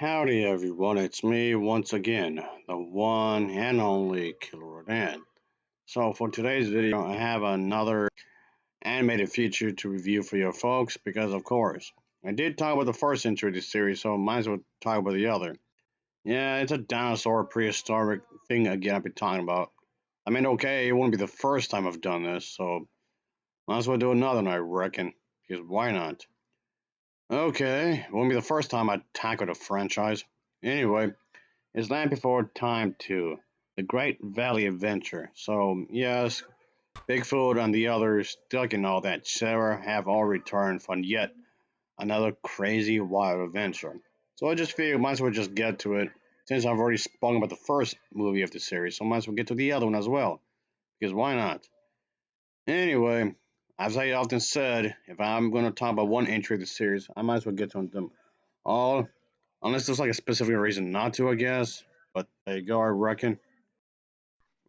Howdy everyone, it's me once again, the one and only Killer Rodan. So for today's video, I have another animated feature to review for you folks because of course, I did talk about the first entry of this series, so might as well talk about the other. Yeah, it's a dinosaur prehistoric thing again I've been talking about. I mean, okay, it won't be the first time I've done this, so might as well do another one, I reckon, because why not? Okay, it won't be the first time I tackle the franchise. Anyway, it's Land Before Time 2, The Great Valley Adventure. So, yes, Bigfoot and the others, Duck and all that, Sarah have all returned for yet another crazy wild adventure. So I just figured might as well just get to it, since I've already spoken about the first movie of the series, so might as well get to the other one as well, because why not? Anyway, as I often said, if I'm going to talk about one entry of the series, I might as well get to them all, unless there's like a specific reason not to, I guess. But there you go, I reckon.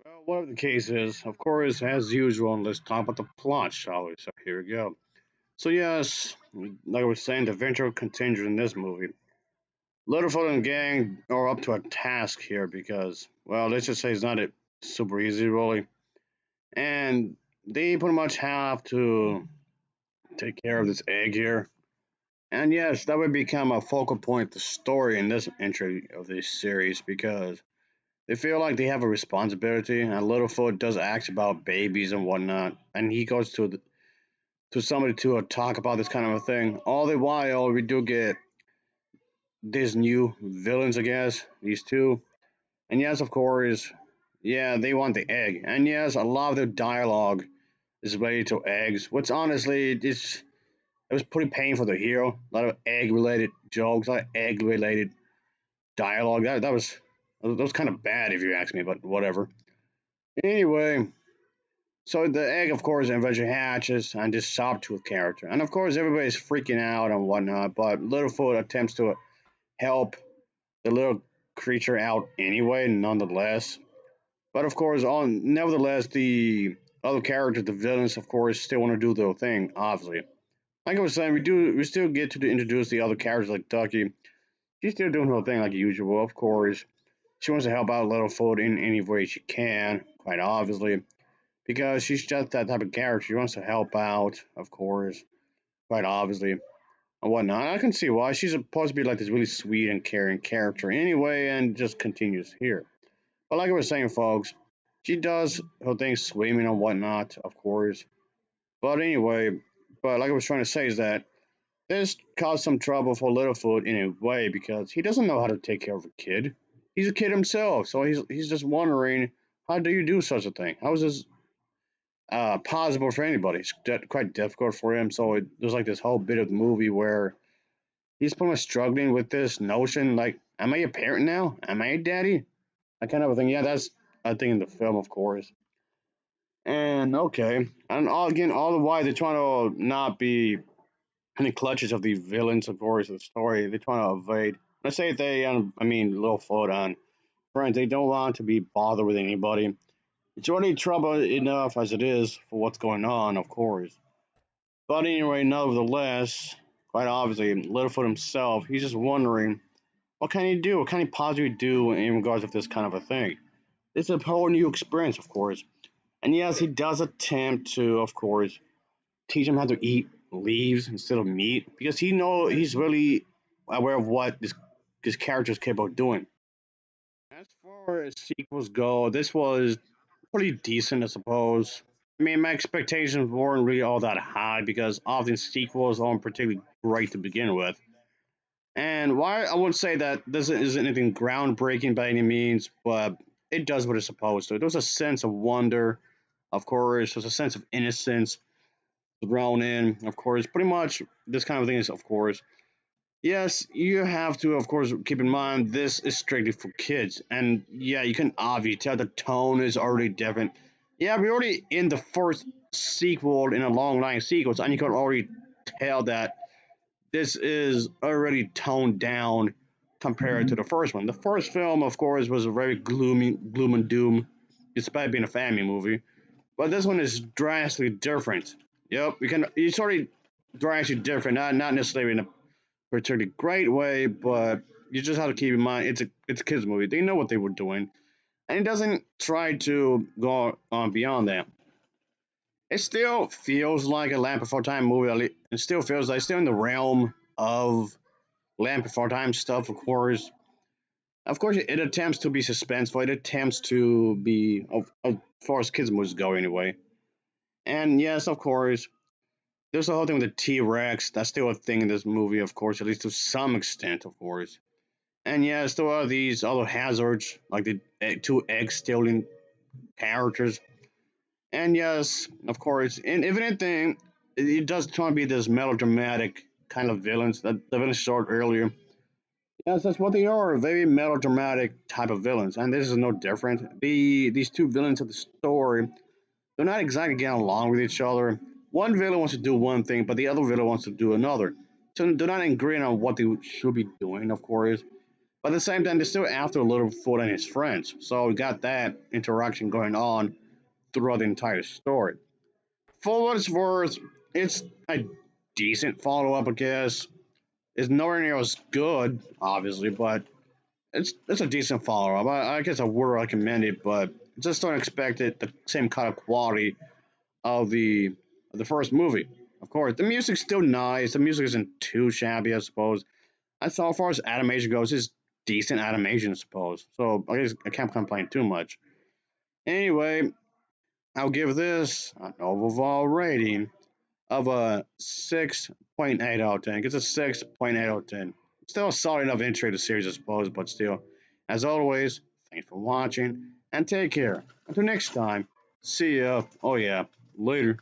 Well, whatever the case is, of course, as usual, let's talk about the plot, shall we? So here we go. So yes, like I was saying, the adventure continues in this movie. Littlefoot and gang are up to a task here because, well, let's just say it's not super easy, really. And they pretty much have to take care of this egg here. And yes, that would become a focal point of the story in this entry of this series because they feel like they have a responsibility, and Littlefoot does acts about babies and whatnot, and he goes to somebody to talk about this kind of a thing. All the while, we do get these new villains, I guess, these two. And yes, of course, yeah, they want the egg. And yes, a lot of the dialogue is related to eggs, which honestly, it was pretty painful to hear. A lot of egg related jokes, a lot of egg related dialogue. That was kind of bad if you ask me, but whatever. Anyway, so the egg, of course, eventually hatches and this Sawtooth character. And of course, everybody's freaking out and whatnot, but Littlefoot attempts to help the little creature out anyway, nonetheless. But of course, nevertheless, the other characters, the villains, of course, still want to do their thing, obviously. Like I was saying, we still get to introduce the other characters like Ducky. She's still doing her thing like usual, of course. She wants to help out Littlefoot in any way she can, quite obviously. Because she's just that type of character. She wants to help out, of course, quite obviously, and whatnot. I can see why. She's supposed to be like this really sweet and caring character anyway, and just continues here. But like I was saying, folks, she does her thing swimming and whatnot, of course. But anyway, but like I was trying to say is that this caused some trouble for Littlefoot in a way because he doesn't know how to take care of a kid. He's a kid himself, so he's just wondering how do you do such a thing? How is this possible for anybody. It's quite difficult for him. So there's like this whole bit of the movie where he's pretty much struggling with this notion, like, am I a parent now? Am I a daddy? That kind of a thing. Yeah, that's a thing in the film, of course. And okay, and all the while they're trying to not be in the clutches of the villains, of course, of the story. They're trying to evade. When I say they, I mean Littlefoot and friends. They don't want to be bothered with anybody. It's already trouble enough as it is for what's going on, of course. But anyway, nevertheless, quite obviously, Littlefoot himself, he's just wondering what can he do? What can he possibly do in regards of this kind of a thing? It's a whole new experience, of course. And yes, he does attempt to, of course, teach him how to eat leaves instead of meat because he's really aware of what this character is capable of doing. As far as sequels go, this was pretty decent, I suppose. I mean, my expectations weren't really all that high because often sequels aren't particularly great to begin with. And why I wouldn't say that this isn't anything groundbreaking by any means, but it does what it's supposed to. There's a sense of wonder, of course. There's a sense of innocence thrown in, of course. Pretty much this kind of thing is, of course. Yes, you have to, of course, keep in mind this is strictly for kids. And yeah, you can obviously tell the tone is already different. Yeah, we're already in the first sequel in a long line of sequels, and you can already tell that this is already toned down compared to the first one. The first film, of course, was a very gloom and doom, despite being a family movie. But this one is drastically different. Yep, it's already drastically different, not necessarily in a particularly great way, but you just have to keep in mind it's a kids movie. They know what they were doing, and it doesn't try to go on beyond that. It still feels like a Land Before Time movie. It still feels like it's still in the realm of Land Before Time stuff. Of course, it attempts to be suspenseful. It attempts to be, as far as kids movies go, anyway. And yes, of course, there's the whole thing with the T Rex. That's still a thing in this movie, of course, at least to some extent, of course. And yes, there are these other hazards, like the two egg stealing characters. And yes, of course, and if anything, it does try to be this melodramatic kind of villains that the villains showed earlier. Yes, that's what they are. Very melodramatic type of villains, and this is no different. These two villains of the story, they're not exactly getting along with each other. One villain wants to do one thing, but the other villain wants to do another. So they're not agreeing on what they should be doing, of course. But at the same time, they're still after Littlefoot and his friends. So we got that interaction going on throughout the entire story. For what it's worth, it's a decent follow up, I guess. It's nowhere near as good, obviously, but it's a decent follow up. I guess I would recommend it, but just don't expect it the same kind of quality of the first movie. Of course, the music's still nice. The music isn't too shabby, I suppose. I thought, as far as animation goes, it's decent animation, I suppose. So I guess I can't complain too much. Anyway, I'll give this an overall rating of a 6.8 out of 10. It's a 6.8 out of 10. Still a solid enough entry to the series, I suppose, but still. As always, thanks for watching, and take care. Until next time, see ya. Oh yeah, later.